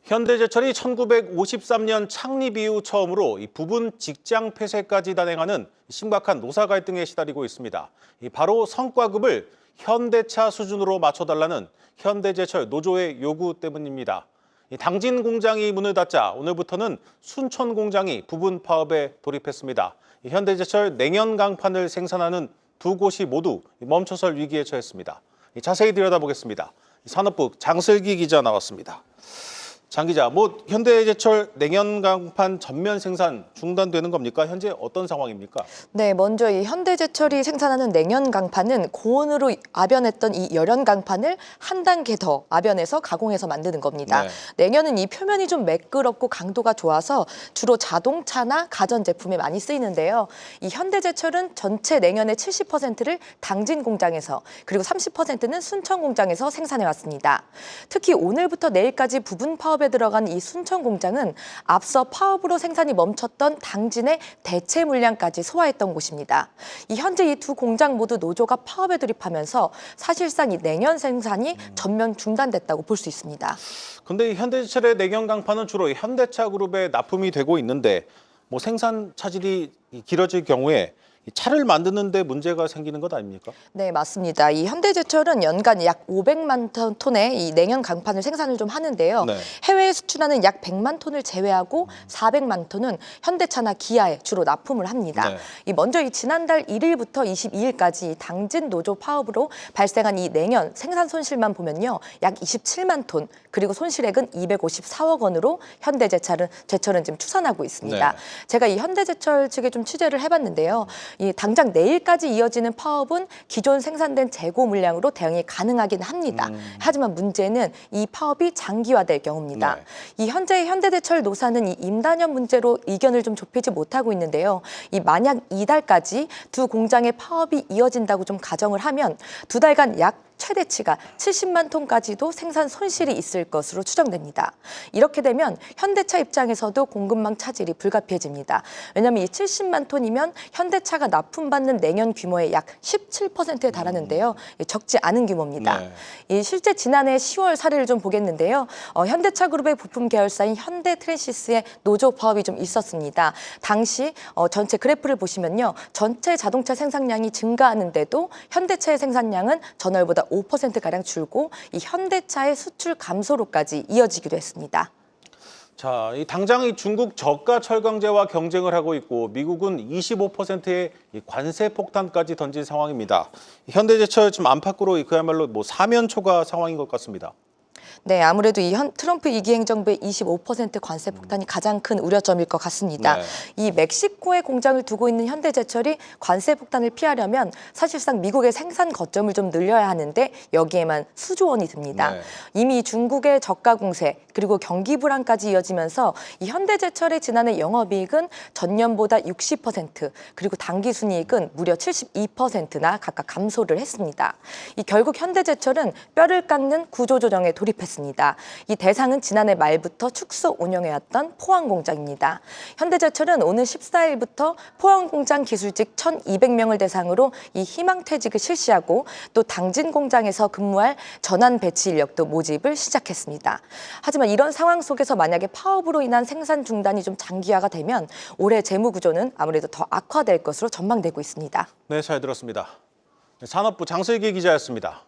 현대제철이 1953년 창립 이후 처음으로 이 부분 직장 폐쇄까지 단행하는 심각한 노사 갈등에 시달리고 있습니다. 바로 성과급을 현대차 수준으로 맞춰달라는 현대제철 노조의 요구 때문입니다. 당진 공장이 문을 닫자 오늘부터는 순천 공장이 부분 파업에 돌입했습니다. 현대제철 냉연 강판을 생산하는 두 곳이 모두 멈춰설 위기에 처했습니다. 자세히 들여다보겠습니다. 산업부 장슬기 기자 나왔습니다. 장 기자, 현대제철 냉연 강판 전면 생산 중단되는 겁니까? 현재 어떤 상황입니까? 네, 먼저 이 현대제철이 생산하는 냉연 강판은 고온으로 압연했던 이 열연 강판을 한 단계 더 압연해서 가공해서 만드는 겁니다. 네. 냉연은 이 표면이 좀 매끄럽고 강도가 좋아서 주로 자동차나 가전 제품에 많이 쓰이는데요. 이 현대제철은 전체 냉연의 70%를 당진 공장에서 그리고 30%는 순천 공장에서 생산해 왔습니다. 특히 오늘부터 내일까지 부분 파업에 들어간 이 순천 공장은 앞서 파업으로 생산이 멈췄던 당진의 대체 물량까지 소화했던 곳입니다. 현재 이 두 공장 모두 노조가 파업에 돌입하면서 사실상 이 냉연 생산이 전면 중단됐다고 볼 수 있습니다. 근데 현대제철의 냉연 강판은 주로 현대차 그룹에 납품이 되고 있는데 생산 차질이 길어질 경우에 차를 만드는 데 문제가 생기는 것 아닙니까? 네, 맞습니다. 이 현대제철은 연간 약 500만 톤의 이 냉연 강판을 생산을 좀 하는데요. 네. 해외에 수출하는 약 100만 톤을 제외하고 400만 톤은 현대차나 기아에 주로 납품을 합니다. 네. 먼저 지난달 1일부터 22일까지 당진 노조 파업으로 발생한 이 냉연 생산 손실만 보면요. 약 27만 톤, 그리고 손실액은 254억 원으로 현대제철은 지금 추산하고 있습니다. 네. 제가 이 현대제철 측에 좀 취재를 해봤는데요. 당장 내일까지 이어지는 파업은 기존 생산된 재고 물량으로 대응이 가능하긴 합니다. 하지만 문제는 이 파업이 장기화될 경우입니다. 네. 현재 현대제철 노사는 이 임단연 문제로 의견을 좀 좁히지 못하고 있는데요. 만약 이달까지 두 공장의 파업이 이어진다고 좀 가정을 하면 두 달간 약 최대치가 70만 톤까지도 생산 손실이 있을 것으로 추정됩니다. 이렇게 되면 현대차 입장에서도 공급망 차질이 불가피해집니다. 왜냐하면 이 70만 톤이면 현대차가 납품받는 냉연 규모의 약 17%에 달하는데요. 적지 않은 규모입니다. 네. 실제 지난해 10월 사례를 좀 보겠는데요. 현대차 그룹의 부품 계열사인 현대트랜시스의 노조 파업이 좀 있었습니다. 당시 전체 그래프를 보시면요. 전체 자동차 생산량이 증가하는데도 현대차의 생산량은 전월보다 5%가량 줄고 이 현대차의 수출 감소로까지 이어지기도 했습니다. 자, 당장 중국 저가 철강제와 경쟁을 하고 있고 미국은 25%의 관세 폭탄까지 던진 상황입니다. 현대제철 지금 안팎으로 그야말로 사면초가 상황인 것 같습니다. 네, 아무래도 트럼프 2기 행정부의 25% 관세 폭탄이 가장 큰 우려점일 것 같습니다. 네. 멕시코에 공장을 두고 있는 현대제철이 관세 폭탄을 피하려면 사실상 미국의 생산 거점을 좀 늘려야 하는데 여기에만 수조 원이 듭니다. 네. 이미 중국의 저가 공세 그리고 경기 불안까지 이어지면서 현대제철의 지난해 영업이익은 전년보다 60% 그리고 당기순이익은 무려 72%나 각각 감소를 했습니다. 결국 현대제철은 뼈를 깎는 구조조정에 돌입했습니다. 이 대상은 지난해 말부터 축소 운영해왔던 포항공장입니다. 현대제철은 오늘 14일부터 포항공장 기술직 1,200명을 대상으로 희망퇴직을 실시하고 또 당진 공장에서 근무할 전환 배치 인력도 모집을 시작했습니다. 하지만 이런 상황 속에서 만약에 파업으로 인한 생산 중단이 좀 장기화가 되면 올해 재무 구조는 아무래도 더 악화될 것으로 전망되고 있습니다. 네, 잘 들었습니다. 산업부 장슬기 기자였습니다.